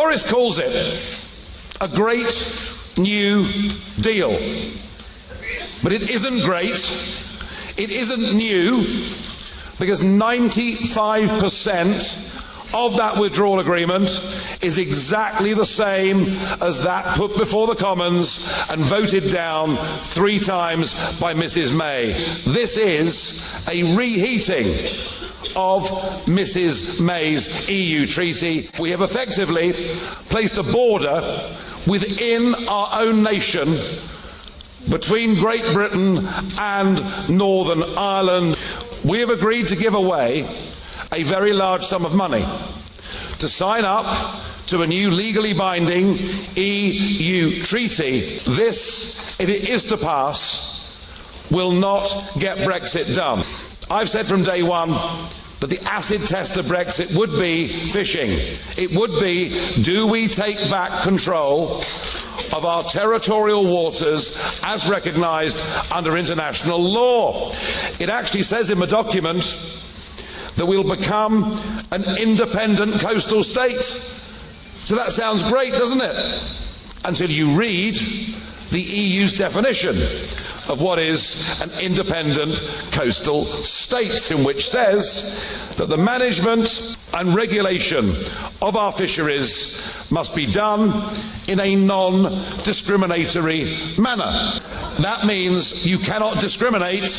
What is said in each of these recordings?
Boris calls it a great new deal. But it isn't great, it isn't new, because 95% of that withdrawal agreement is exactly the same as that put before the Commons and voted down 3 times by Mrs May. This is a reheating of Mrs May's EU treaty. We have effectively placed a border within our own nation between Great Britain and Northern Ireland. We have agreed to give away a very large sum of money to sign up to a new legally binding EU treaty. This, if it is to pass, will not get Brexit done. I've said from day one that the acid test of Brexit would be fishing. It would be, do we take back control of our territorial waters as recognised under international law? It actually says in the document that we'll become an independent coastal state. So that sounds great, doesn't it? Until you read the EU's definition of what is an independent coastal state, in which says that the management and regulation of our fisheries must be done in a non-discriminatory manner. That means you cannot discriminate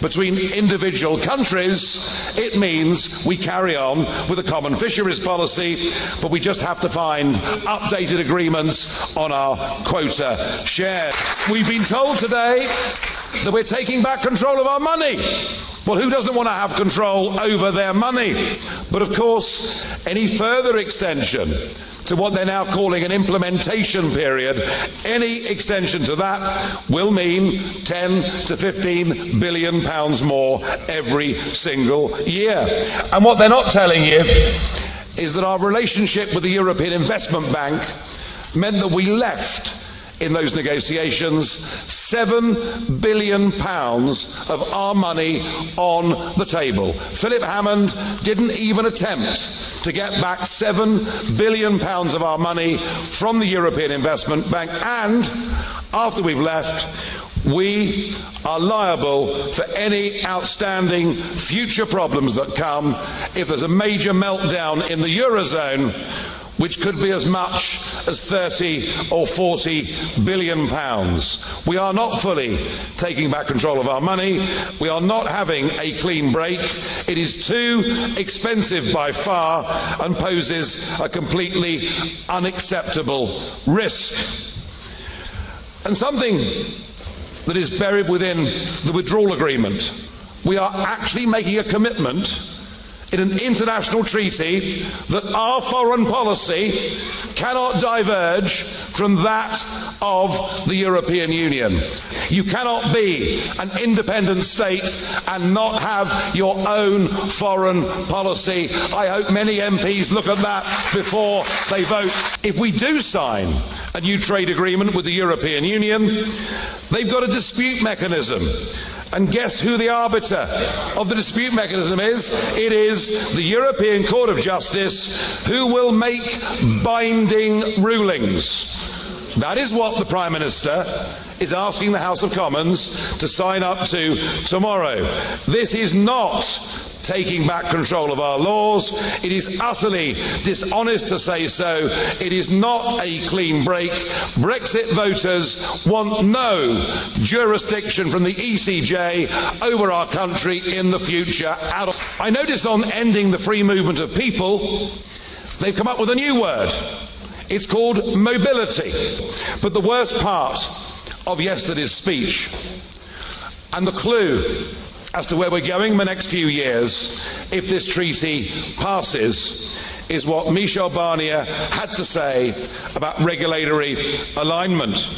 between individual countries. It means we carry on with a common fisheries policy, but we just have to find updated agreements on our quota share. We've been told today that we're taking back control of our money. Well, who doesn't want to have control over their money? But of course, any further extension to what they're now calling an implementation period, any extension to that will mean 10 to 15 billion pounds more every single year. And what they're not telling you is that our relationship with the European Investment Bank meant that we left in those negotiations £7 billion of our money on the table. Philip Hammond didn't even attempt to get back £7 billion of our money from the European Investment Bank, and after we've left, we are liable for any outstanding future problems that come if there's a major meltdown in the Eurozone, which could be as much as 30 or 40 billion pounds. We are not fully taking back control of our money. We are not having a clean break. It is too expensive by far and poses a completely unacceptable risk. And something that is buried within the withdrawal agreement, we are actually making a commitment in an international treaty that our foreign policy cannot diverge from that of the European Union. You cannot be an independent state and not have your own foreign policy. I hope many MPs look at that before they vote. If we do sign a new trade agreement with the European Union, they've got a dispute mechanism. And guess who the arbiter of the dispute mechanism is? It is the European Court of Justice, who will make binding rulings. That is what the Prime Minister is asking the House of Commons to sign up to tomorrow. This is not taking back control of our laws. It is utterly dishonest to say so. It is not a clean break. Brexit voters want no jurisdiction from the ECJ over our country in the future. I noticed on ending the free movement of people, they've come up with a new word. It's called mobility. But the worst part of yesterday's speech, and the clue as to where we're going in the next few years if this treaty passes, is what Michel Barnier had to say about regulatory alignment.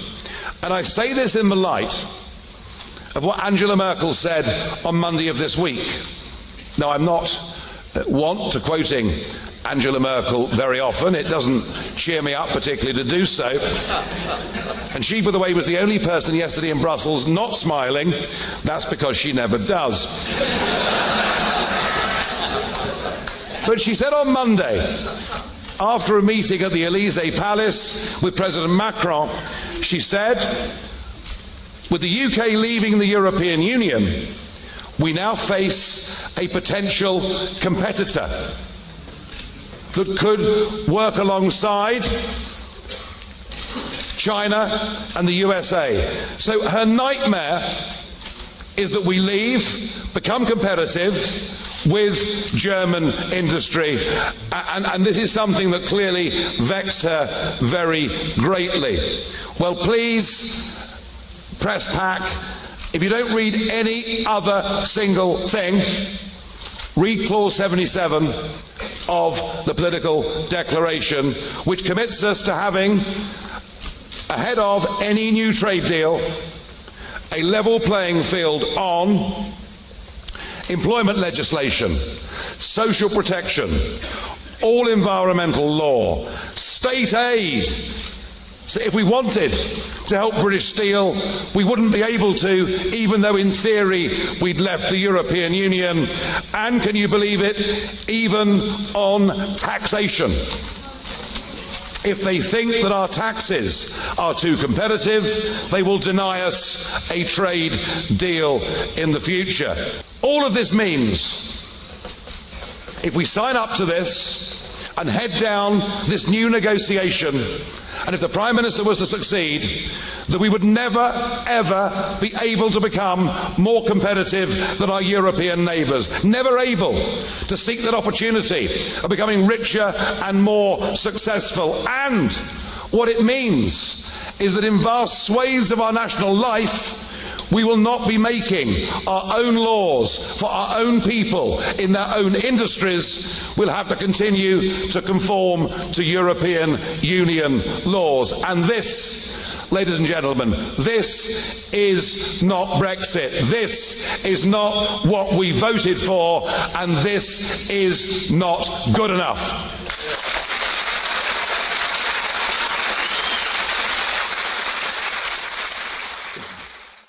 And I say this in the light of what Angela Merkel said on Monday of this week. Now, I'm not wont to quoting Angela Merkel very often. It doesn't cheer me up particularly to do so. And she, by the way, was the only person yesterday in Brussels not smiling. That's because she never does. But she said on Monday After a meeting at the Élysée Palace with President Macron, she said, with the UK leaving the European Union, we now face a potential competitor that could work alongside China and the USA. So her nightmare is that we leave, become competitive with German industry, and this is something that clearly vexed her very greatly. Well, please, press pack, if you don't read any other single thing, read clause 77 of the political declaration, which commits us to having, ahead of any new trade deal, a level playing field on employment legislation, social protection, all environmental law, state aid. So if we wanted to help British Steel, we wouldn't be able to, even though in theory we'd left the European Union. And can you believe it, even on taxation. If they think that our taxes are too competitive, they will deny us a trade deal in the future. All of this means, if we sign up to this and head down this new negotiation, and if the Prime Minister was to succeed, that we would never, ever be able to become more competitive than our European neighbours. Never able to seek that opportunity of becoming richer and more successful. And what it means is that in vast swathes of our national life, we will not be making our own laws for our own people in their own industries. We'll have to continue to conform to European Union laws. And this, ladies and gentlemen, this is not Brexit. This is not what we voted for, and this is not good enough.